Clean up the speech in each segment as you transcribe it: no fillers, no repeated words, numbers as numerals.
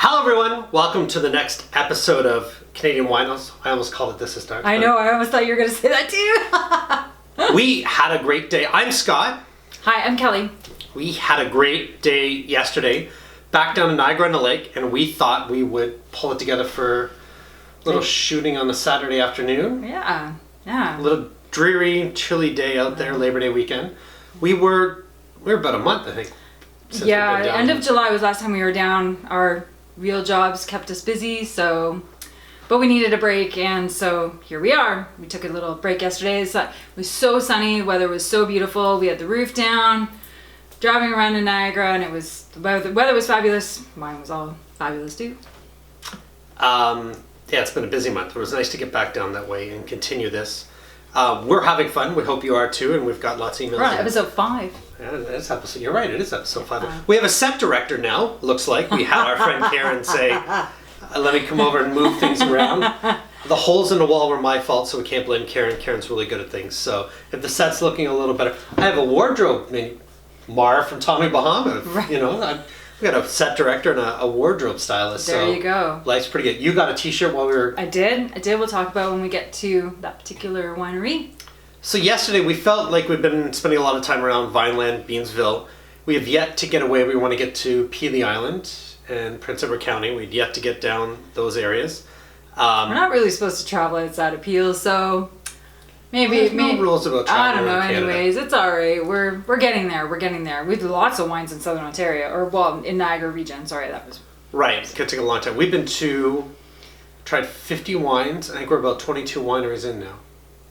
Hello everyone, welcome to the next episode of Canadian Winos. I almost called it this to start. I know, I almost thought you were going to say that too. We had a great day. I'm Scott. Hi, I'm Kelly. We had a great day yesterday back down in Niagara-on-the-Lake, and we thought we would pull it together for a little shooting on a Saturday afternoon. Yeah. A little dreary, chilly day out there, Labor Day weekend. We were about a month, I think. Since we've been down. End of July was last time we were down. Our real jobs kept us busy, but we needed a break, and so here we are. We took a little break yesterday. It was so sunny, the weather was so beautiful. We had the roof down, driving around in Niagara, and the weather was fabulous. Mine was all fabulous too. Yeah, it's been a busy month. It was nice to get back down that way and continue this. We're having fun. We hope you are too, and we've got lots of emails. We're on episode 5. Yeah, it's episode. You're right. It is episode 5. We have a set director now. Looks like we had our friend Karen say, "Let me come over and move things around." The holes in the wall were my fault, so we can't blame Karen. Karen's really good at things. So if the set's looking a little better, I have a wardrobe. I mean, Mara from Tommy Bahama. Right. You know, we got a set director and a wardrobe stylist. There you go. Life's pretty good. You got a T-shirt while we were. I did. We'll talk about when we get to that particular winery. So yesterday we felt like we've been spending a lot of time around Vineland, Beansville. We have yet to get away. We want to get to Peely Island and Prince Edward County. We'd yet to get down those areas. We're not really supposed to travel outside of Peel, so There's no rules about traveling I don't know. around Canada. Anyways, it's all right. We're getting there. We're getting there. We do lots of wines in Southern Ontario, in Niagara region. Sorry, that was Right. It could take a long time. We've been tried 50 wines. I think we're about 22 wineries in now.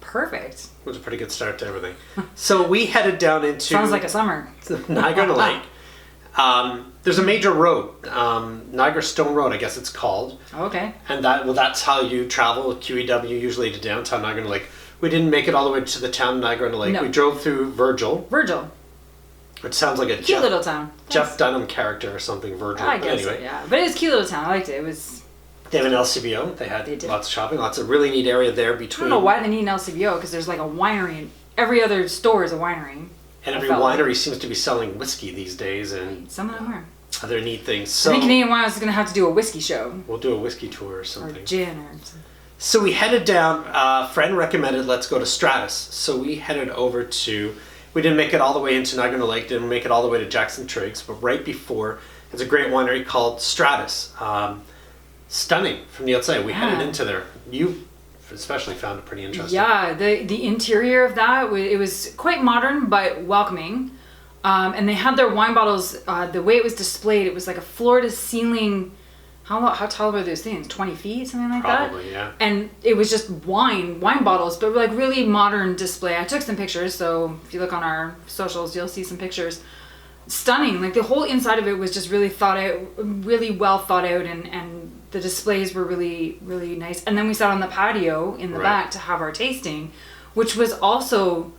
perfect. It was a pretty good start to everything. So we headed down into Sounds like a summer. Niagara-on-the-Lake. There's a major road, Niagara Stone Road, I guess it's called. Okay. And that's how you travel with QEW usually to downtown Niagara-on-the-Lake. We didn't make it all the way to the town of Niagara-on-the-Lake. No. We drove through Virgil, Which sounds like a cute little town. Jeff Dunham character or something, Virgil. I guess anyway. so, yeah. But it was a cute little town. I liked it. It was. They have an LCBO. They had lots of shopping, lots of really neat area there I between. don't know why they need an LCBO, because there's like a winery, and every other store is a winery. And every winery seems to be selling whiskey these days and Some of them are. other neat things. I So think Canadian Winos is going to have to do a whiskey show. we'll do a whiskey tour or Or something. gin or something. So we headed down, a friend recommended let's go to Stratus. So we headed over we didn't make it all the way into Niagara-on-the-Lake, didn't make it all the way to Jackson Triggs, but right before, it's a great winery called Stratus. Stunning from the outside. We headed into there. You especially found it pretty interesting. Yeah, the interior of that, it was quite modern but welcoming. And they had their wine bottles, the way it was displayed, it was like a floor-to-ceiling. How tall were those things? 20 feet, something like that? Probably, yeah. And it was just wine bottles, but like really modern display. I took some pictures, so if you look on our socials, you'll see some pictures. Stunning. Like the whole inside of it was just really thought out, really well thought out, and the displays were really, really nice. And then we sat on the patio in the back to have our tasting, which was also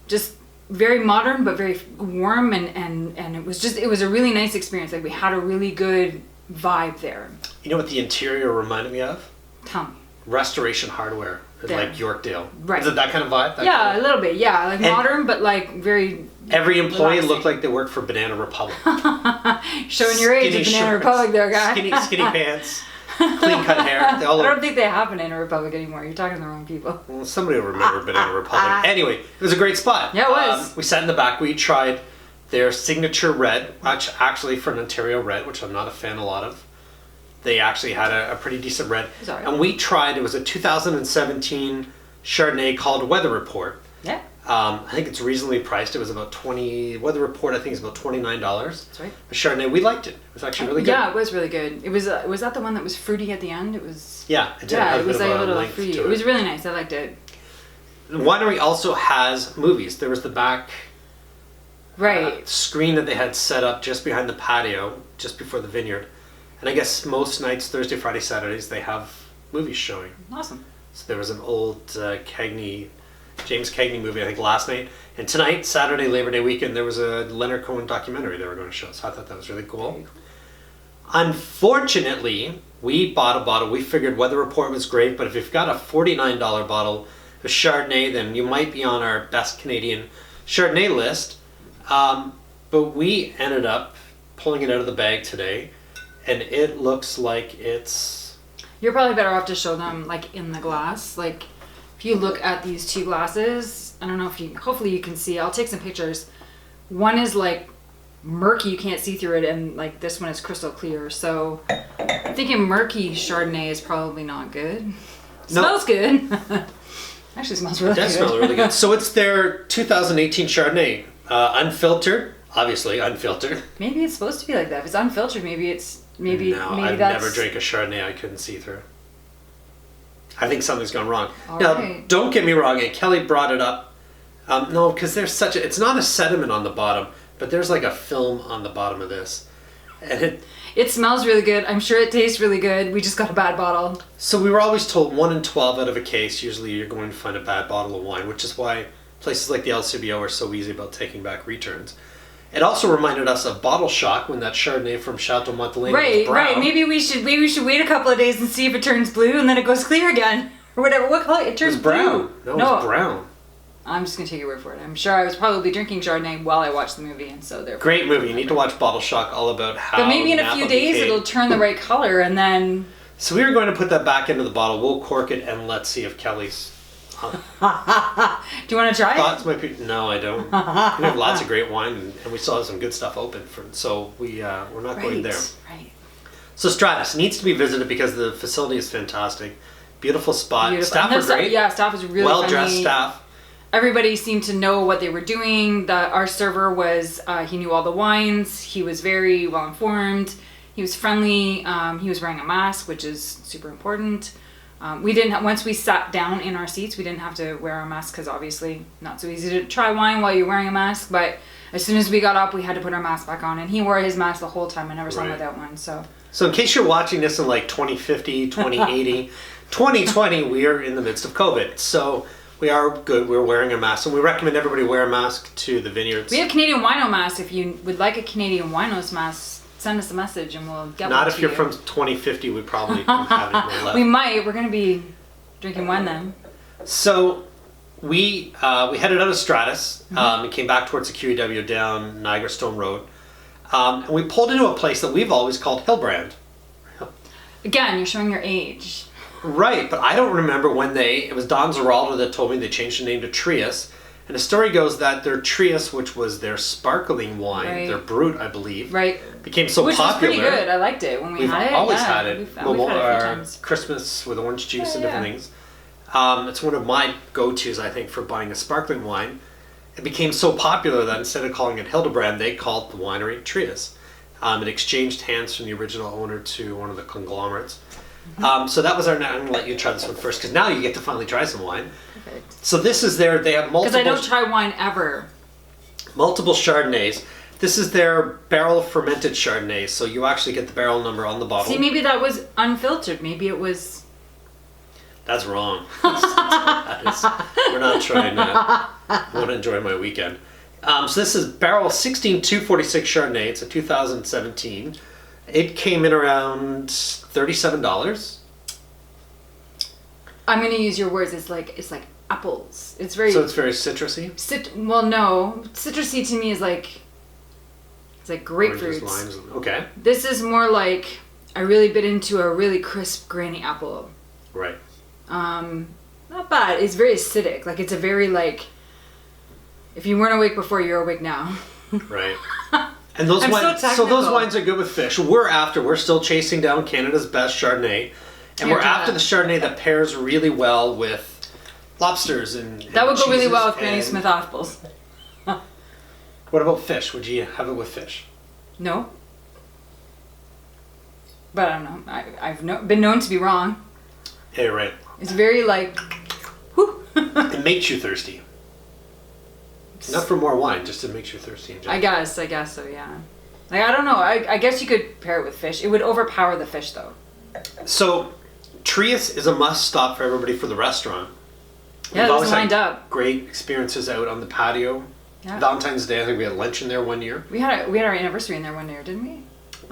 just very modern, but very warm, and it was a really nice experience. Like we had a really good vibe there. You know what the interior reminded me of? Tell me. Restoration Hardware, like Yorkdale. Right. Is it that kind of vibe? A little bit. Yeah, like modern, but like very. Every employee relaxing. looked like they worked for Banana Republic. Showing your age at Banana shorts, Republic there, guy. Skinny pants, clean cut hair. They all I don't look, think they have Banana Republic anymore. You're talking to the wrong people. well, somebody will remember Banana Republic. Anyway, it was a great spot. Yeah, it was. We sat in the back. We tried their signature red, which actually for an Ontario red, which I'm not a fan a lot of. They actually had a pretty decent red. Sorry. And we tried, it was a 2017 Chardonnay called Weather Report. Yeah. I think it's reasonably priced. It was about Weather Report I think is about $29. That's right. But Chardonnay, we liked it. It was actually really good. Yeah, it was really good. It was that the one that was fruity at the end? It was. Yeah, it did. Yeah, have it was bit like of a little length fruity. to It was really nice. I liked it. The winery also has movies. There was the back Right. screen that they had set up just behind the patio, just before the vineyard. And I guess most nights, Thursday, Friday, Saturdays, they have movies showing. Awesome. So there was an old James Cagney movie, I think, last night. And tonight, Saturday, Labor Day weekend, there was a Leonard Cohen documentary they were going to show. So I thought that was really cool. Very cool. Unfortunately, we bought a bottle. We figured Weather Report was great, but if you've got a $49 bottle of Chardonnay, then you might be on our best Canadian Chardonnay list. But we ended up pulling it out of the bag today and it looks like it's... You're probably better off to show them like in the glass. Like if you look at these two glasses, I don't know if you, hopefully you can see. I'll take some pictures. One is like murky, you can't see through it, and like this one is crystal clear. So I'm thinking murky Chardonnay is probably not good. Smells good. Actually smells really good. It does smell really good. So it's their 2018 Chardonnay. Unfiltered, obviously unfiltered. Maybe it's supposed to be like that. If it's unfiltered, maybe it's maybe I've that's... never drank a Chardonnay I couldn't see through. I think something's gone wrong. All now, right. Don't get me wrong, and Kelly brought it up. No, because there's such a... It's not a sediment on the bottom, but there's like a film on the bottom of this. And it smells really good. I'm sure it tastes really good. We just got a bad bottle. So we were always told 1 in 12 out of a case, usually you're going to find a bad bottle of wine, which is why places like the LCBO are so easy about taking back returns. It also reminded us of bottle shock when that Chardonnay from Chateau Montelena was brown. Right. Maybe we should wait a couple of days and see if it turns blue and then it goes clear again. Or whatever. What color? It turns brown. blue. No, it's brown. I'm just going to take your word for it. I'm sure I was probably drinking Chardonnay while I watched the movie, and so therefore... Great movie. You need to watch Bottle Shock, all about how... But maybe in a Napa few days became... it'll turn the right color, and then... So we were going to put that back into the bottle. We'll cork it, and let's see if Kelly's... Do you want to try thoughts might be... No, I don't. We have lots of great wine, and we still have some good stuff open, so we're not going there. Right. So Stratus needs to be visited because the facility is fantastic. Beautiful spot. Beautiful. Staff are great. Yeah, staff is really well-dressed friendly. staff. Everybody seemed to know what they were doing. Our server was, he knew all the wines. He was very well informed. He was friendly. He was wearing a mask, which is super important. We didn't, once we sat down in our seats, we didn't have to wear our mask because obviously not so easy to try wine while you're wearing a mask. But as soon as we got up, we had to put our mask back on. And he wore his mask the whole time. I never saw him without one. So in case you're watching this in like 2050, 2080, 2020, we are in the midst of COVID. So we are good. We're wearing a mask. And we recommend everybody wear a mask to the vineyards. we have Canadian Wino masks. If you would like a Canadian Winos mask, send us a message and we'll get one Not to if you're you. from 2050, we probably don't have it more left. We might. We're going to be drinking wine then. So we headed out of Stratus and came back towards the QEW down Niagara Stone Road. And we pulled into a place that we've always called Hillbrand. Again, you're showing your age. Right, but I don't remember when it was Don Zeraldo that told me they changed the name to Trius. And the story goes that their Trius, which was their sparkling wine, their brut, I believe, became so Which popular. was pretty good. I liked it when we had it. We've always had it. We've had it a few times. Christmas with orange juice and different things. It's one of my go-tos, I think, for buying a sparkling wine. It became so popular that instead of calling it Hildebrand, they called the winery Trius. It exchanged hands from the original owner to one of the conglomerates. So that was I'm going to let you try this one first, because now you get to finally try some wine. Perfect. So this is they have multiple... Because I don't try wine ever. Multiple Chardonnays. This is their barrel fermented Chardonnay, so you actually get the barrel number on the bottle. See, maybe that was unfiltered. Maybe it was... That's wrong. We're not trying that. I want to enjoy my weekend. So this is barrel 16246 Chardonnay. It's a 2017. It came in around $37. I'm going to use your words. It's like apples. It's very... So it's very citrusy? Well, no. Citrusy to me is like... It's like grapefruits. Oranges, limes. Okay. This is more like... I really bit into a really crisp, grainy apple. Right. Not bad. It's very acidic. Like, it's a very, like... If you weren't awake before, you're awake now. Right. And those wines, so those wines are good with fish. We're still chasing down Canada's best Chardonnay. And we're after the Chardonnay that pairs really well with lobsters and that would go really well with and... Granny Smith apples. What about fish? Would you have it with fish? No. But I don't know. I've been known to be wrong. Yeah, you're right. It's very like... Whew. It makes you thirsty. Not for more wine, just it makes you thirsty in general. I guess so, yeah. Like, I don't know. I guess you could pair it with fish. It would overpower the fish, though. So, Trius is a must-stop for everybody for the restaurant. Yeah, it was lined up. Great experiences out on the patio. Yeah. Valentine's Day, I think we had lunch in there one year. We had our anniversary in there one year, didn't we?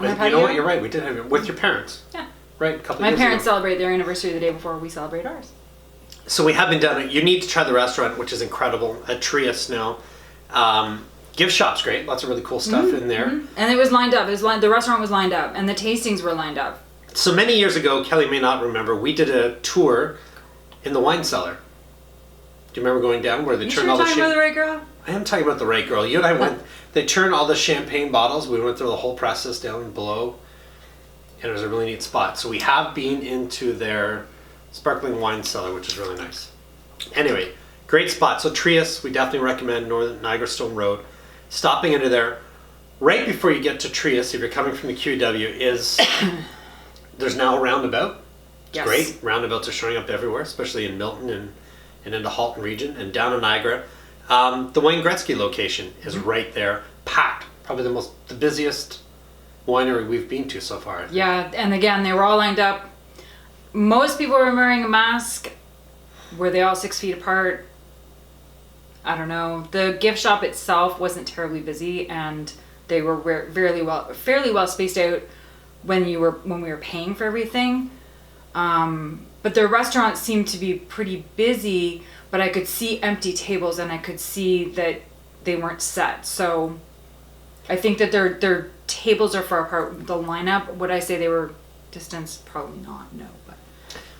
You know what? You're right. We did have it with your parents. Yeah. Right. A couple. My parents celebrate their anniversary the day before we celebrate ours. So we have been down. You need to try the restaurant, which is incredible at Trius now. Gift shop's great. Lots of really cool stuff in there. And it was lined up. The restaurant was lined up, and the tastings were lined up. So many years ago, Kelly may not remember, we did a tour in the wine cellar. Do you remember going down where they turn all the talking about the right girl? I am talking about the right girl. You and I went. They turned all the champagne bottles. We went through the whole process down below, and it was a really neat spot. So we have been into their sparkling wine cellar, which is really nice. Anyway, great spot. So Trius, we definitely recommend Northern Niagara Stone Road. Stopping into there, right before you get to Trius, if you're coming from the QEW, is there's now a roundabout. It's great. Roundabouts are showing up everywhere, especially in Milton and in the Halton region and down in Niagara. The Wayne Gretzky location is right there, packed. Probably the busiest winery we've been to so far. Yeah, and again, they were all lined up. Most people were wearing a mask. Were they all 6 feet apart? I don't know. The gift shop itself wasn't terribly busy, and they were fairly well spaced out when we were paying for everything. But the restaurant seemed to be pretty busy, but I could see empty tables, and I could see that they weren't set. So I think that their tables are far apart. The lineup, would I say they were distance? Probably not. No, but.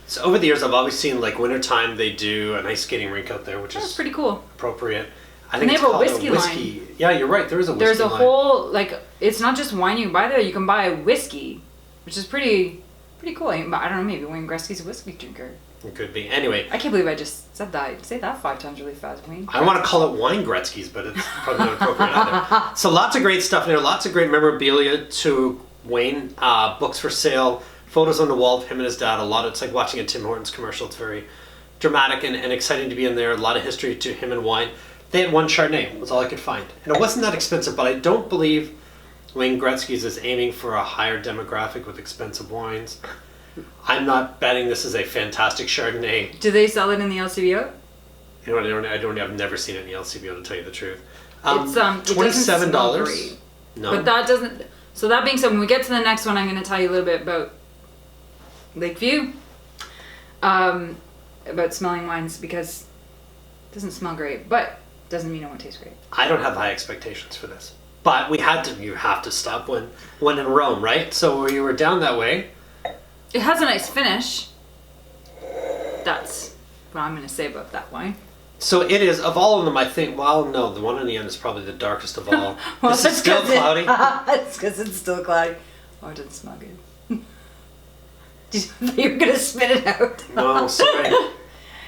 So over the years, I've always seen like wintertime they do an ice skating rink out there, which is pretty cool. Appropriate. I think they have a called whiskey line. Yeah, you're right. There is a whiskey line. There's a whole it's not just wine you can buy there. You can buy whiskey, which is pretty cool. I don't know. Maybe Wayne Gretzky's a whiskey drinker. It could be. Anyway, I can't believe I just said that. Say that 5 times really fast, Wayne. I want to call it wine Gretzky's, but it's probably not appropriate either. So lots of great stuff in there. Lots of great memorabilia to Wayne. Books for sale. Photos on the wall of him and his dad. It's like watching a Tim Hortons commercial. It's very dramatic and exciting to be in there. A lot of history to him and wine. They had one Chardonnay. Was all I could find. And it wasn't that expensive, but I don't believe Wayne Gretzky's is aiming for a higher demographic with expensive wines. I'm not betting this is a fantastic Chardonnay. Do they sell it in the LCBO? You know, I've never seen it in the LCBO, to tell you the truth. It's $27. No. But that doesn't. So that being said, when we get to the next one, I'm going to tell you a little bit about Lakeview, about smelling wines, because it doesn't smell great, but doesn't mean it won't taste great. I don't have high expectations for this, but you have to stop when in Rome, right? So we were down that way. It has a nice finish. That's what I'm going to say about that wine. So it is, of all of them, I think, well, no, the one on the end is probably the darkest of all. Well, this is still cloudy. It's because it's still cloudy. Oh, it doesn't smell good. You're going to spit it out. No, sorry.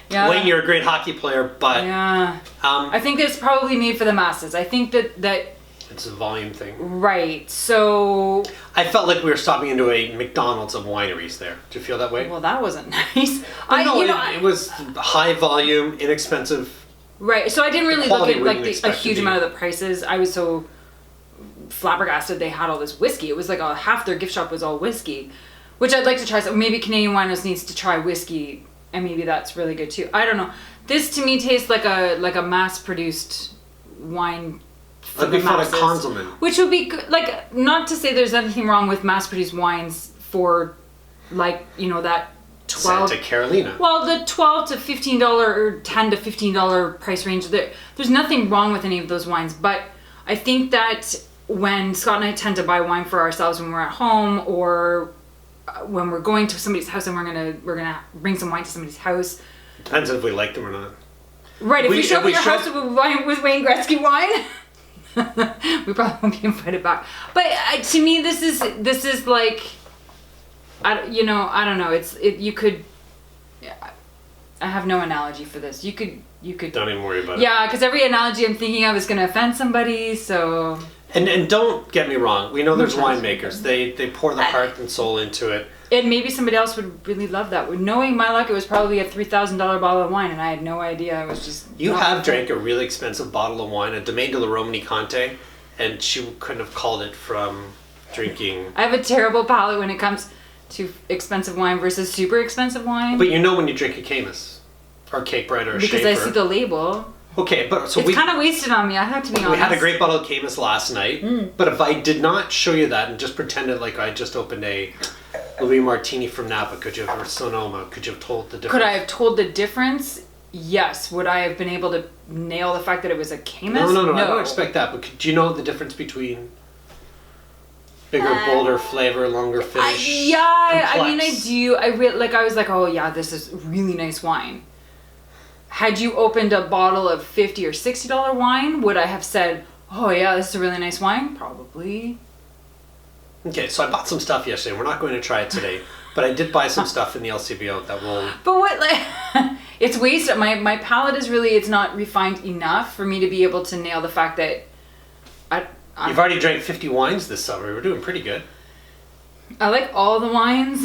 Yeah. Wayne, you're a great hockey player, but... Yeah. I think it's probably made for the masses. I think that it's a volume thing. Right. So... I felt like we were stopping into a McDonald's of wineries there. Do you feel that way? Well, that wasn't nice. It was high volume, inexpensive. Right. So I didn't really look at a huge amount of the prices. I was so flabbergasted they had all this whiskey. It was like half their gift shop was all whiskey, which I'd like to try. So maybe Canadian Winos needs to try whiskey, and maybe that's really good too. I don't know. This to me tastes like a mass-produced wine. Like we found a Konzelman. Which would be good. Like, not to say there's anything wrong with mass-produced wines for, like, that 12... Santa Carolina. Well, the $12 to $15 or $10 to $15 price range, there's nothing wrong with any of those wines. But I think that when Scott and I tend to buy wine for ourselves when we're at home, or when we're going to somebody's house and we're gonna bring some wine to somebody's house. Depends if we like them or not. Right, if we show up at your house with Wayne Gretzky wine... we probably won't be invited back. But to me, this is like, I don't know. You could. I have no analogy for this. You could. Don't even worry about it. Yeah, because every analogy I'm thinking of is going to offend somebody. So. And don't get me wrong. We know there's winemakers. They pour the heart and soul into it. And maybe somebody else would really love that. Knowing my luck, it was probably a $3,000 bottle of wine, and I had no idea. I was just... You have drank a really expensive bottle of wine, a Domaine de la Romani Conte, and she couldn't have called it from drinking... I have a terrible palate when it comes to expensive wine versus super expensive wine. But you know when you drink a Caymus, or Cape Bread, or a Because Schaefer. I see the label. Okay, but so it's kind of wasted on me, I have to be honest. We had a great bottle of Caymus last night, but if I did not show you that and just pretended like I just opened a... Louis Martini from Napa, could you have, or Sonoma, could you have told the difference? Could I have told the difference? yes. Would I have been able to nail the fact that it was a Caymus? No. I don't expect that. But do you know the difference between bigger, bolder flavor, longer finish? I mean, I do. I was like, oh yeah, this is really nice wine. Had you opened a bottle of $50 or $60 wine, would I have said, oh yeah, this is a really nice wine? Probably. Okay, so I bought some stuff yesterday. We're not going to try it today, but I did buy some stuff in the LCBO that will... But what, like, it's wasted. My palate is really, it's not refined enough for me to be able to nail the fact that You've already drank 50 wines this summer. We're doing pretty good. I like all the wines.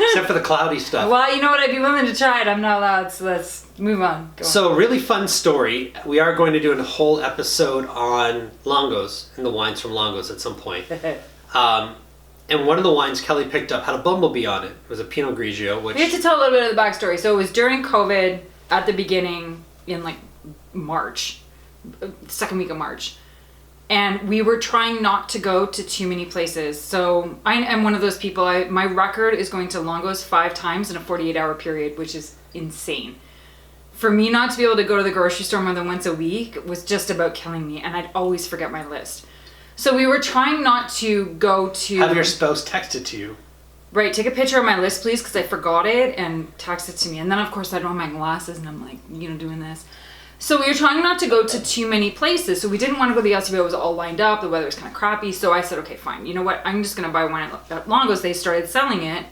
Except for the cloudy stuff. Well, you know what? I'd be willing to try it. I'm not allowed, so let's move on. So, really fun story. We are going to do a whole episode on Longos and the wines from Longos at some point. And one of the wines Kelly picked up had a bumblebee on it. It was a Pinot Grigio, which... We have to tell a little bit of the backstory. So it was during COVID at the beginning in like March, second week of March. And we were trying not to go to too many places. So I am one of those people. My record is going to Longos 5 times in a 48-hour period, which is insane. For me not to be able to go to the grocery store more than once a week was just about killing me. And I'd always forget my list. So we were trying not to go to... Have your spouse text it to you. Right, take a picture of my list, please, because I forgot it, and text it to me. And then, of course, I don't have my glasses, and I'm like, doing this. So we were trying not to go to too many places. So we didn't want to go to the LCBO. It was all lined up. The weather was kind of crappy. So I said, okay, fine. You know what? I'm just going to buy wine at Longos. They started selling it.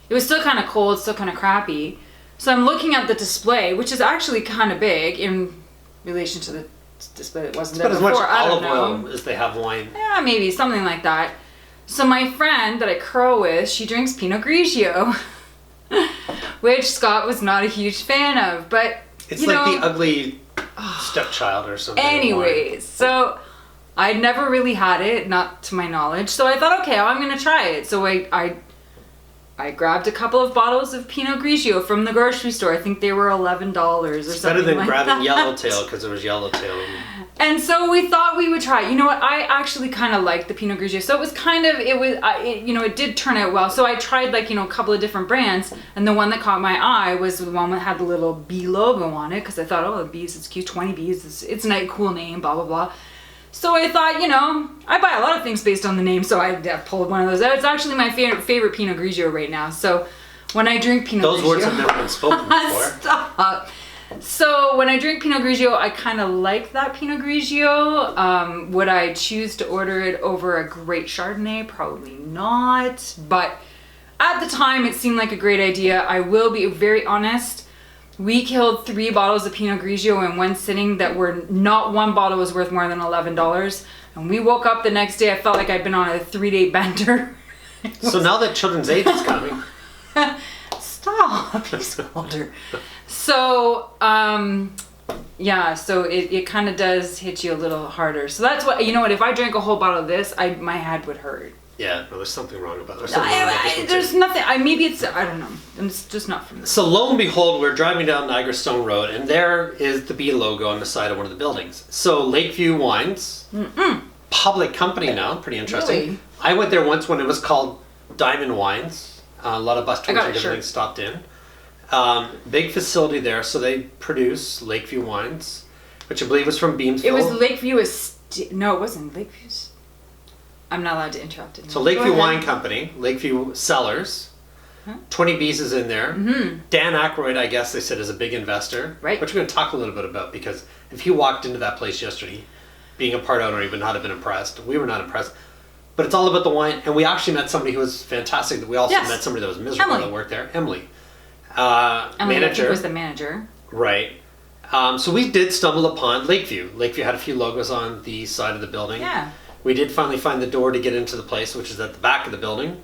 It was still kind of cold, still kind of crappy. So I'm looking at the display, which is actually kind of big in relation to the display that wasn't there before. It's about as much olive oil as they have wine. Yeah, maybe. Something like that. So my friend that I curl with, she drinks Pinot Grigio, which Scott was not a huge fan of. But, it's like the ugly... stepchild or something. Anyways, so I'd never really had it, not to my knowledge. So I thought, okay, I'm going to try it. So I grabbed a couple of bottles of Pinot Grigio from the grocery store. I think they were $11 or something. Better than like grabbing that. Yellowtail because it was Yellowtail. And so we thought we would try it. You know what? I actually kind of liked the Pinot Grigio. So it was kind of, it did turn out well. So I tried a couple of different brands. And the one that caught my eye was the one that had the little bee logo on it. Because I thought, oh, the bees, it's cute, 20 bees. It's a nice, cool name, blah, blah, blah. So I thought, I buy a lot of things based on the name. So I pulled one of those out. It's actually my favorite Pinot Grigio right now. So when I drink Pinot Grigio... Those words have never been spoken before. Stop. So when I drink Pinot Grigio, I kind of like that Pinot Grigio. Would I choose to order it over a great Chardonnay? Probably not. But at the time, it seemed like a great idea. I will be very honest. We killed 3 bottles of Pinot Grigio in one sitting that were not one bottle was worth more than $11. And we woke up the next day, I felt like I'd been on a 3-day bender. So now that Children's Aid is coming... Stop, he's older. So, so it kind of does hit you a little harder. So that's what, if I drank a whole bottle of this, my head would hurt. Yeah, no, there's something wrong about it. There's nothing, maybe it's, I don't know. It's just not for me. So lo and behold, we're driving down Niagara Stone Road, and there is the bee logo on the side of one of the buildings. So Lakeview Wines, public company now, pretty interesting. Really? I went there once when it was called Diamond Wines. A lot of bus tours and everything stopped in. Big facility there, so they produce Lakeview Wines, which I believe was from Beamsville. It was Lakeview no, it wasn't Lakeview's. I'm not allowed to interrupt it. So Lakeview Wine Company, Lakeview Cellars, 20 B's is in there. Mm-hmm. Dan Aykroyd, I guess they said, is a big investor. Right. Which we're going to talk a little bit about, because if he walked into that place yesterday, being a part owner, he would not have been impressed. We were not impressed. But it's all about the wine. And we actually met somebody who was fantastic. We also met somebody that was miserable that worked there. Emily. Manager. Was the manager. Right. So we did stumble upon Lakeview. Lakeview had a few logos on the side of the building. Yeah. We did finally find the door to get into the place, which is at the back of the building.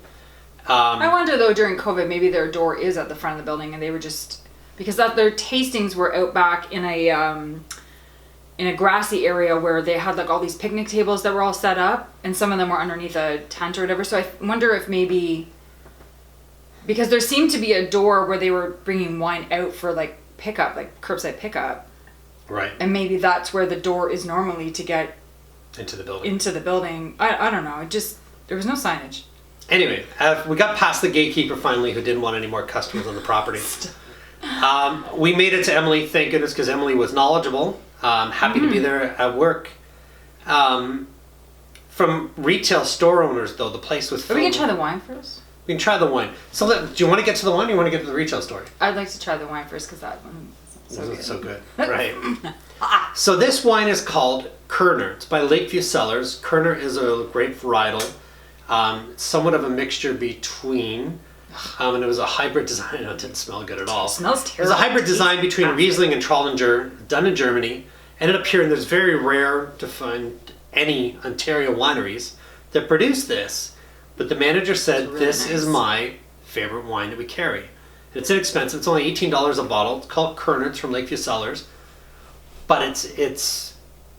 I wonder, though, during COVID, maybe their door is at the front of the building, and they were just... Because their tastings were out back in a grassy area where they had all these picnic tables that were all set up, and some of them were underneath a tent or whatever. So I wonder if maybe, because there seemed to be a door where they were bringing wine out for pickup, curbside pickup. Right. And maybe that's where the door is normally to get into the building. I don't know. There was no signage. Anyway, we got past the gatekeeper finally, who didn't want any more customers on the property. We made it to Emily, thank goodness, because Emily was knowledgeable. Happy to be there at work. From retail store owners, though, the place was filled. Are we going to try the wine first? We can try the wine. So do you want to get to the wine or you want to get to the retail story? I'd like to try the wine first because that one is So good. Right. So this wine is called Kerner. It's by Lakeview Cellars. Kerner is a grape varietal. Somewhat of a mixture between, and it was a hybrid design. It didn't smell good at all. It smells terrible. It was a hybrid design between Riesling and Trollinger, done in Germany. Ended up here, and there's very rare to find any Ontario wineries that produce this. But the manager said, really this nice. is my favorite wine that we carry. And it's inexpensive. It's only $18 a bottle. It's called Kerner. It's from Lakeview Cellars. But is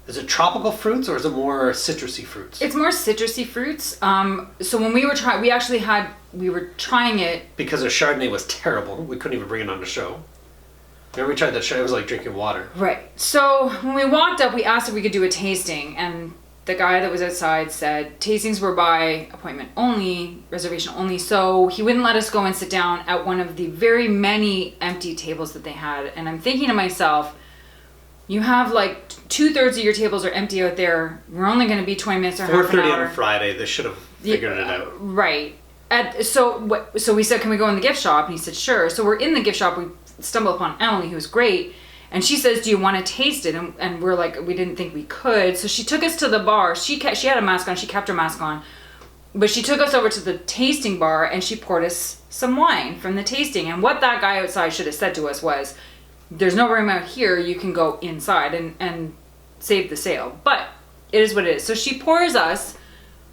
it tropical fruits or is it more citrusy fruits? It's more citrusy fruits. So when we were we were trying it. Because our Chardonnay was terrible. We couldn't even bring it on the show. Remember we tried that show? It was like drinking water. Right. So when we walked up, we asked if we could do a tasting, and the guy that was outside said tastings were by appointment only, reservation only. So he wouldn't let us go and sit down at one of the very many empty tables that they had. And I'm thinking to myself, you have like 2/3 of your tables are empty out there. We're only going to be 20 minutes or half an hour. 4:30 on a Friday. They should have figured it out. Right. So we said, can we go in the gift shop? And he said, sure. So we're in the gift shop. We stumble upon Emily, who was great. And she says, do you want to taste it? And we're like, we didn't think we could. So she took us to the bar. She had a mask on. She kept her mask on. But she took us over to the tasting bar and she poured us some wine from the tasting. And what that guy outside should have said to us was, there's no room out here. You can go inside and save the sale. But it is what it is. So she pours us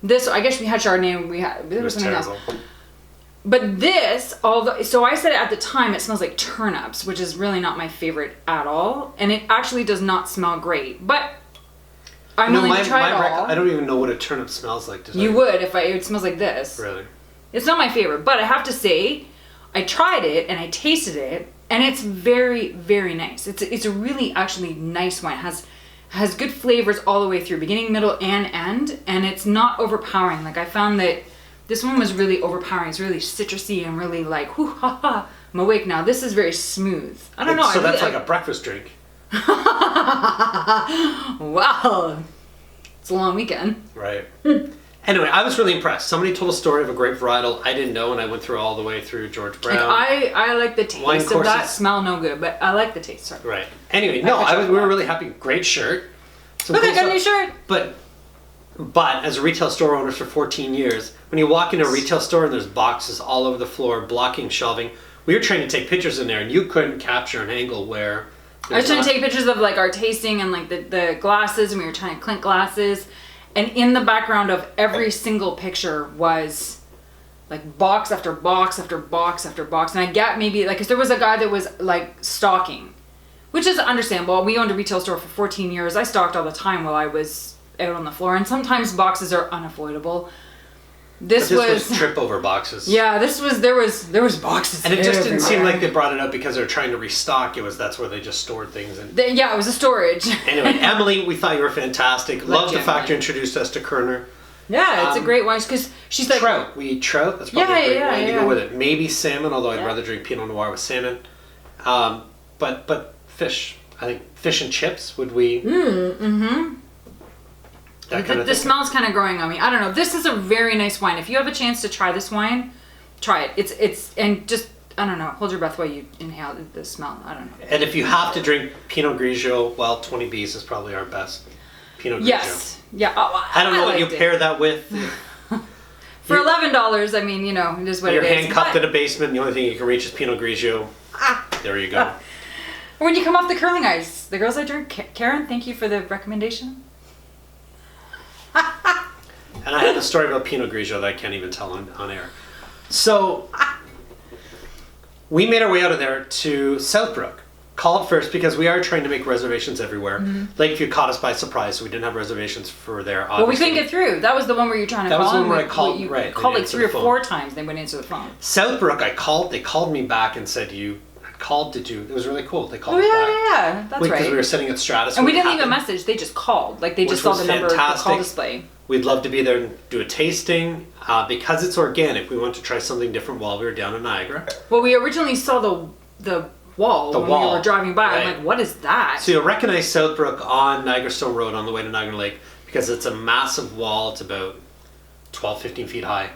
this. I guess we had Chardonnay. There was something terrible. else. But this, so I said at the time it smells like turnips, which is really not my favorite at all. And it actually does not smell great. But I'm willing to try it all. I don't even know what a turnip smells like. You would if it smells like this. Really? It's not my favorite, but I have to say, I tried it and I tasted it, and it's very, very nice. It's a really actually nice wine. It has good flavors all the way through, beginning, middle, and end, and it's not overpowering. Like I found that this one was really overpowering. It's really citrusy and really like, whoo ha ha, I'm awake now. This is very smooth. I don't know. So that's like a breakfast drink. Wow. It's a long weekend. Right. Anyway, I was really impressed. Somebody told a story of a grape varietal I didn't know, and I went through all the way through George Brown. Like I like the taste Wine of courses. that. Smell no good, but I like the taste. Sorry. Right. Anyway, we were really happy. Great shirt. Look, I got a new shirt. But as a retail store owner for 14 years, when you walk into a retail store and there's boxes all over the floor blocking shelving, we were trying to take pictures in there and you couldn't capture an angle where... I was trying to take pictures of like our tasting and like the glasses, and we were trying to clink glasses. And in the background of every single picture was like box after box after box after box. And I get maybe like, because there was a guy that was like stocking, which is understandable. We owned a retail store for 14 years. I stocked all the time while I was out on the floor, and sometimes boxes are unavoidable. This was trip over boxes. Yeah, there was boxes, and it just didn't seem like they brought it up because they're trying to restock. That's where they just stored things. Yeah, it was a storage. Anyway, Emily, we thought you were fantastic. Loved the fact you introduced us to Kerner. Yeah, it's a great wine because she's like trout. We eat trout. That's probably a great wine to go with it. Maybe salmon, although I'd rather drink Pinot Noir with salmon. But fish. I think fish and chips. Would we? Mm-hmm. The smell's kind of growing on me. I don't know. This is a very nice wine. If you have a chance to try this wine, try it. It's and just, I don't know, hold your breath while you inhale the smell. I don't know. And if you have to drink Pinot Grigio, well, 20 Bs is probably our best Pinot Grigio. Yes. Yeah. Oh, I don't know what you pair that with. For $11, I mean, it is what it is. You're handcuffed in a basement, and the only thing you can reach is Pinot Grigio. There you go. When you come off the curling ice, the girls I drink, Karen, thank you for the recommendation. And I had a story about Pinot Grigio that I can't even tell on air. So, we made our way out of there to Southbrook. Called first because we are trying to make reservations everywhere. Mm-hmm. Lakeview caught us by surprise, so we didn't have reservations for there, obviously. Well, we couldn't get through. That was the one where you were trying to call. That was the one where I called, you right. called like 3 or 4 times, they wouldn't answer the phone. Southbrook, I called. They called me back and said, it was really cool. They called us back. Yeah, that's right. Because we were sitting at Stratus. And we didn't leave a message. They just called. Like, they just saw the number of the call display. We'd love to be there and do a tasting. Because it's organic, we wanted to try something different while we were down in Niagara. Well, we originally saw the wall The when wall, we were driving by. right. I'm like, what is that? So you'll recognize Southbrook on Niagara Stone Road on the way to Niagara-on-the-Lake because it's a massive wall. It's about 12, 15 feet high.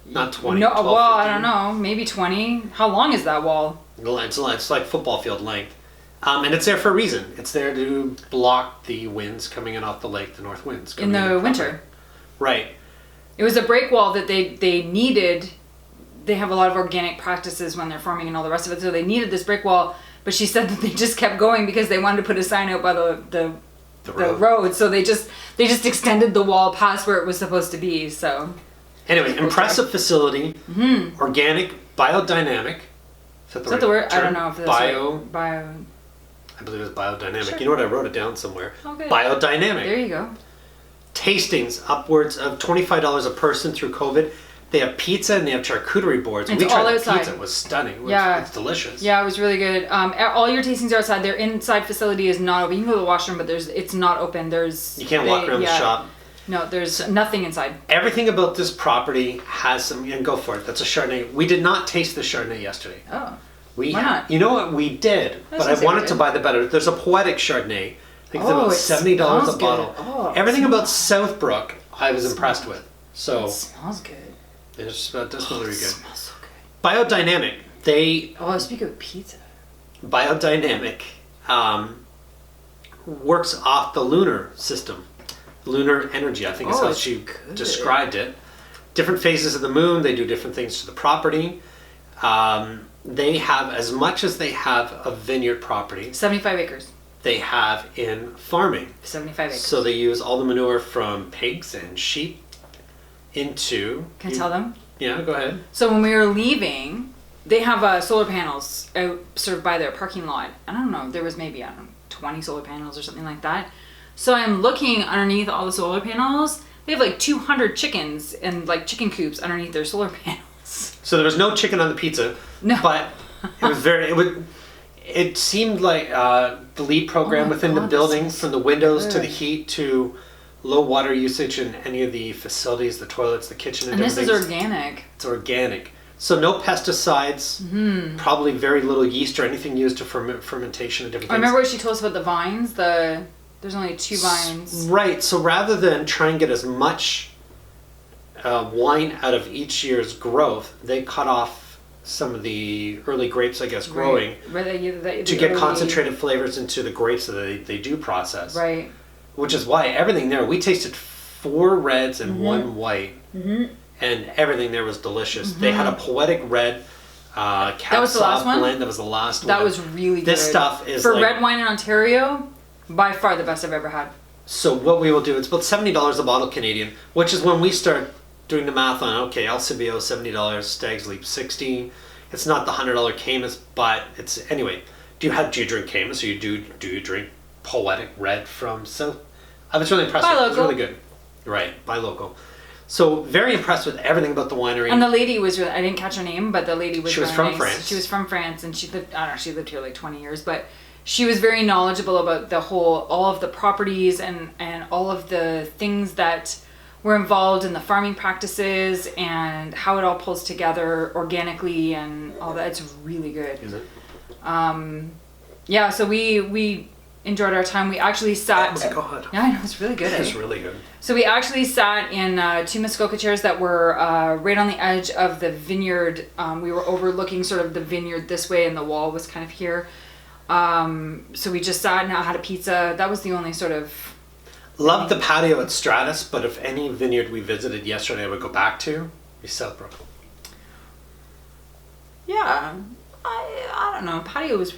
Not 20, No, 12, well, 15. I don't know, maybe 20. How long is that wall? It's like football field length. And it's there for a reason. It's there to block the winds coming in off the lake, the north winds. In the winter. Right. It was a break wall that they needed. They have a lot of organic practices when they're farming and all the rest of it, so they needed this brick wall. But she said that they just kept going because they wanted to put a sign out by the road. So they just extended the wall past where it was supposed to be. So anyway, impressive facility, organic, biodynamic. Is that the word? I don't know if that's bio. right. Bio. I believe it's biodynamic. Sure. You know what? I wrote it down somewhere. Oh, good. Biodynamic. There you go. Tastings upwards of $25 a person through COVID. They have pizza and they have charcuterie boards. It's We tried all the outside. pizza. It was stunning. Yeah. It's delicious. Yeah, it was really good. All your tastings are outside. Their inside facility is not open. You can go to the washroom, but it's not open. You can't walk around the shop. No, there's nothing inside. Everything about this property has some, and go for it. That's a Chardonnay. We did not taste the Chardonnay yesterday. Oh. Why not? You know what? We did, but I wanted to buy the better. There's a Poetic Chardonnay. I think it's about $70 a bottle. Oh, Everything about Southbrook, I was impressed with. So it smells good. it does smell really It good. smells so good. Biodynamic. Oh, speaking of pizza. Biodynamic works off the lunar system. Lunar energy, I think is how she described it. Different phases of the moon, they do different things to the property. They have, as much as they have a vineyard property, 75 acres. they have in farming. 75 acres. So they use all the manure from pigs and sheep into... Can I tell them? Yeah, go ahead. So when we were leaving, they have solar panels out sort of by their parking lot. I don't know, there was maybe, 20 solar panels or something like that. So I'm looking underneath all the solar panels. They have like 200 chickens and like chicken coops underneath their solar panels. So there was no chicken on the pizza. No. But it seemed like the LEED program within the building, from the windows to the heat to low water usage in any of the facilities, the toilets, the kitchen, and this is things. organic. It's organic. So no pesticides, probably very little yeast or anything used to fermentation and different things. I remember what she told us about the vines. There's only 2 vines. Right. So rather than try and get as much wine out of each year's growth, they cut off some of the early grapes, I guess, growing to get concentrated flavors into the grapes that they do process. Right. Which is why everything there, we tasted 4 reds and 1 white, and everything there was delicious. They had a Poetic Red Cab Sauv blend. That was the last one. That was really good. This stuff is for red wine in Ontario, by far the best I've ever had. So what we will do, it's about $70 a bottle Canadian, which is when we start doing the math on, okay, El Cibio $70, Stag's Leap $60. It's not the $100 Camus, but it's, anyway. Do you drink Camus, or do you drink Poetic Red from South? I was really impressed. It was really good. Right, buy local. So very impressed with everything about the winery. And the lady was really, I didn't catch her name, but the lady was She was really from nice. France. She was from France, and she lived here like 20 years, but she was very knowledgeable about all of the properties and all of the things that were involved in the farming practices and how it all pulls together organically and all that. It's really good. Is it? Yeah, so we enjoyed our time. We actually sat... Oh my God. Yeah, I know, it's really good. It's really good. So we actually sat in 2 Muskoka chairs that were right on the edge of the vineyard. We were overlooking sort of the vineyard this way, and the wall was kind of here. So we just sat and had a pizza. That was the only sort of... Loved the patio at Stratus, but if any vineyard we visited yesterday I would go back to, it'd be Southbrook. Yeah, I don't know. Patio was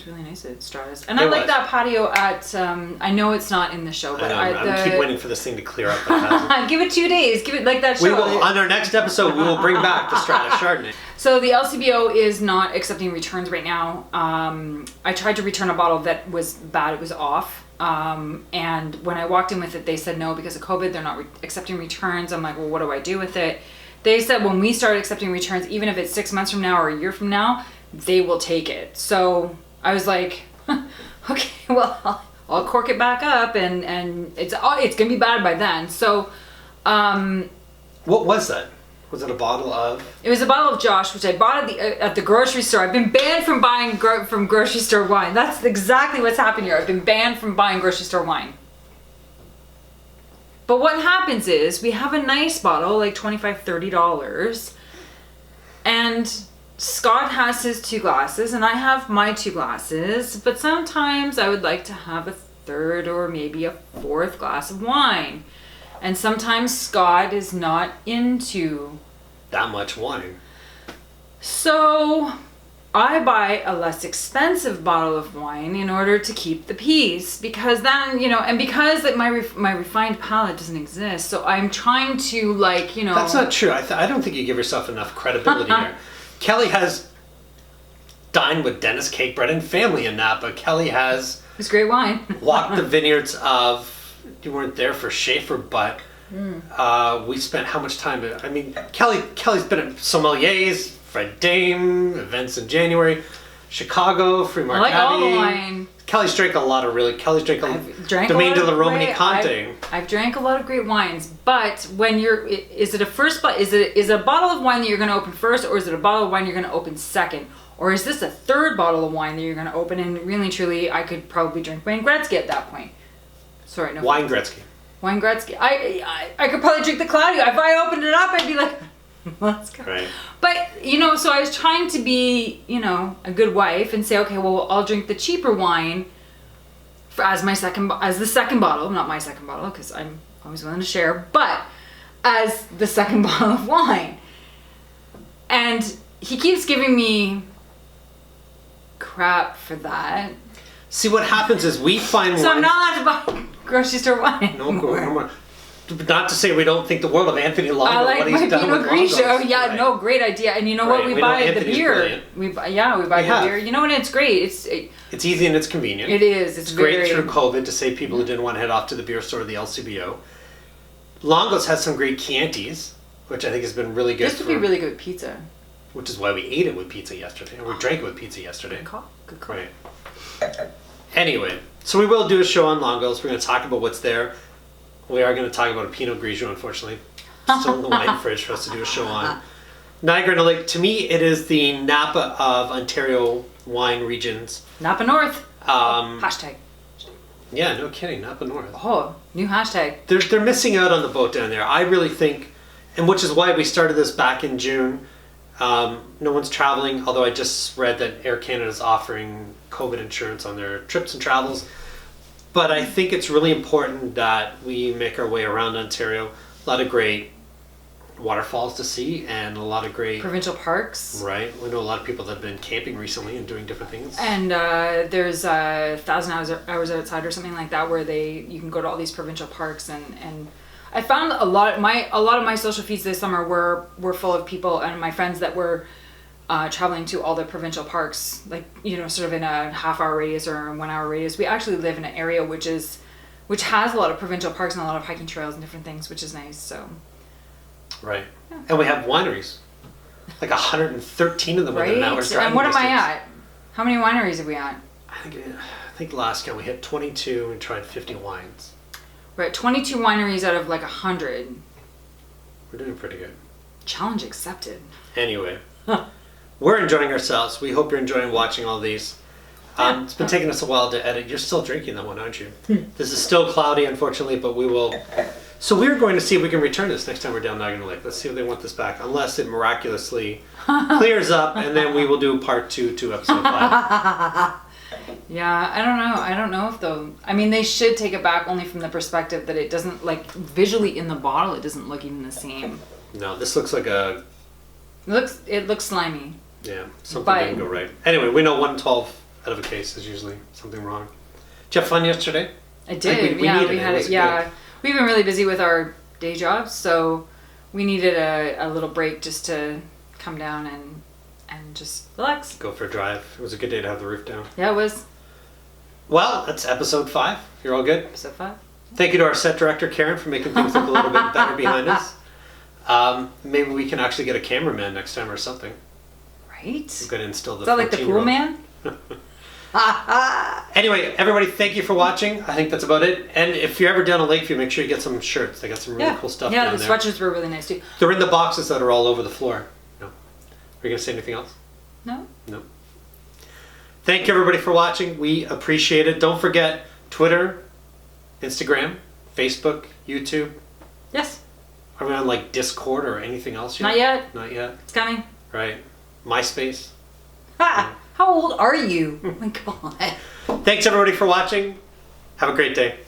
really nice at Stratus, and I like that patio at. I know it's not in the show, but I keep waiting for this thing to clear up. But it hasn't. Give it 2 days. Give it like that show. We will, on our next episode, we will bring back the Stratus Chardonnay. So the LCBO is not accepting returns right now. I tried to return a bottle that was bad. It was off. And when I walked in with it, they said no because of COVID. They're not accepting returns. I'm like, well, what do I do with it? They said when we start accepting returns, even if it's 6 months from now or a year from now, they will take it. So I was like, okay, well, I'll cork it back up, and it's gonna be bad by then. So, what was that? Was it a bottle of? It was a bottle of Josh, which I bought at the grocery store. I've been banned from buying from grocery store wine. That's exactly what's happened here. I've been banned from buying grocery store wine. But what happens is we have a nice bottle, like $25, $30, and Scott has his 2 glasses and I have my 2 glasses, but sometimes I would like to have a third or maybe a 4th glass of wine. And sometimes Scott is not into that much wine. So I buy a less expensive bottle of wine in order to keep the peace, because then, and because my refined palate doesn't exist. So I'm trying to That's not true. I don't think you give yourself enough credibility here. Kelly has dined with Dennis Cakebread and family in Napa. Kelly has... It's great wine. walked the vineyards of... You weren't there for Schaefer, but we spent how much time... I mean, Kelly's been at sommeliers, Fred Dame, events in January, Chicago, Free Market. I like all the wine. Kelly's drank a lot of Domaine de la Romani Conte. I've drank a lot of great wines, but when is it a bottle of wine that you're going to open first, or is it a bottle of wine you're going to open second? Or is this a third bottle of wine that you're going to open? And really, truly, I could probably drink Wayne Gretzky at that point. Sorry, no. Wine Gretzky. Wine Gretzky. I could probably drink the Claudio. If I opened it up, I'd be like, let's go. Right. But, so I was trying to be, a good wife and say, okay, well, I'll drink the cheaper wine as the second bottle. Not my second bottle, because I'm always willing to share, but as the second bottle of wine. And he keeps giving me crap for that. See, what happens is we find So I'm not allowed to buy grocery store wine anymore. Not to say we don't think the world of Anthony Longo. I like what my he's done Pinot with Grigio. Longos. Yeah, Right. no, great idea. And you know what? Right. We buy the Anthony's beer. brilliant. We buy the beer. You know what? It's great. It's easy and it's convenient. It is. It's great very... through COVID to save people who didn't want to head off to the beer store or the LCBO. Longo's has some great Chiantis, which I think has been really good. This would be really good with pizza. Which is why we ate it with pizza yesterday. Or we drank it with pizza yesterday. Good call. Good call. Right. Anyway, so we will do a show on Longo's. We're going to talk about what's there. We are going to talk about a Pinot Grigio, unfortunately. Still in the wine fridge for us to do a show on. Niagara-on-the-Lake, to me, it is the Napa of Ontario wine regions. Napa North. Hashtag. Yeah, no kidding, Napa North. Oh, new hashtag. They're missing out on the boat down there. I really think, and which is why we started this back in June. No one's traveling, although I just read that Air Canada is offering COVID insurance on their trips and travels. But I think it's really important that we make our way around Ontario. A lot of great waterfalls to see and a lot of great... Provincial parks. Right. We know a lot of people that have been camping recently and doing different things. And there's 1,000 hours outside or something like that where you can go to all these provincial parks and I found a lot of my social feeds this summer were full of people and my friends that were traveling to all the provincial parks, like, sort of in a half-hour radius or a 1-hour radius. We actually live in an area which has a lot of provincial parks and a lot of hiking trails and different things, which is nice. So, right, yeah. And we have wineries, like 113 of them within an hour's driving And what am I distance. at? How many wineries have we at? I think last count we hit 22 and tried 50 wines. We're at 22 wineries out of like 100. We're doing pretty good. Challenge accepted. Anyway. We're enjoying ourselves. We hope you're enjoying watching all these. It's been taking us a while to edit. You're still drinking that one, aren't you? This is still cloudy, unfortunately, but we will... So we're going to see if we can return this next time we're down Niagara-on-the-Lake. Let's see if they want this back, unless it miraculously clears up, and then we will do part 2 to episode 5. Yeah, I don't know if they'll... I mean, they should take it back only from the perspective that it doesn't, visually in the bottle, it doesn't look even the same. No, this looks like a... It looks slimy. Yeah, something didn't go right. Anyway, we know 112 out of a case is usually something wrong. Did you have fun yesterday? I did. We had it. Yeah, we've been really busy with our day jobs, so we needed a little break just to come down and just relax. Go for a drive. It was a good day to have the roof down. Yeah, it was. Well, that's episode 5. You're all good? Episode 5. Thank you to our set director, Karen, for making things look a little bit better behind us. Maybe we can actually get a cameraman next time or something. Right? We're going to instill the... Is that like the pool man? Anyway, everybody, thank you for watching. I think that's about it. And if you're ever down in Lakeview, make sure you get some shirts. They got some really cool stuff down the there. sweatshirts were really nice too. They're in the boxes that are all over the floor. No. Are you going to say anything else? No. No. Thank you, everybody, for watching. We appreciate it. Don't forget Twitter, Instagram, Facebook, YouTube. Yes. Are we on like Discord or anything else yet? Not yet. Not yet. It's coming. Right. MySpace. Ha! How old are you? Oh my God. Thanks, everybody, for watching. Have a great day.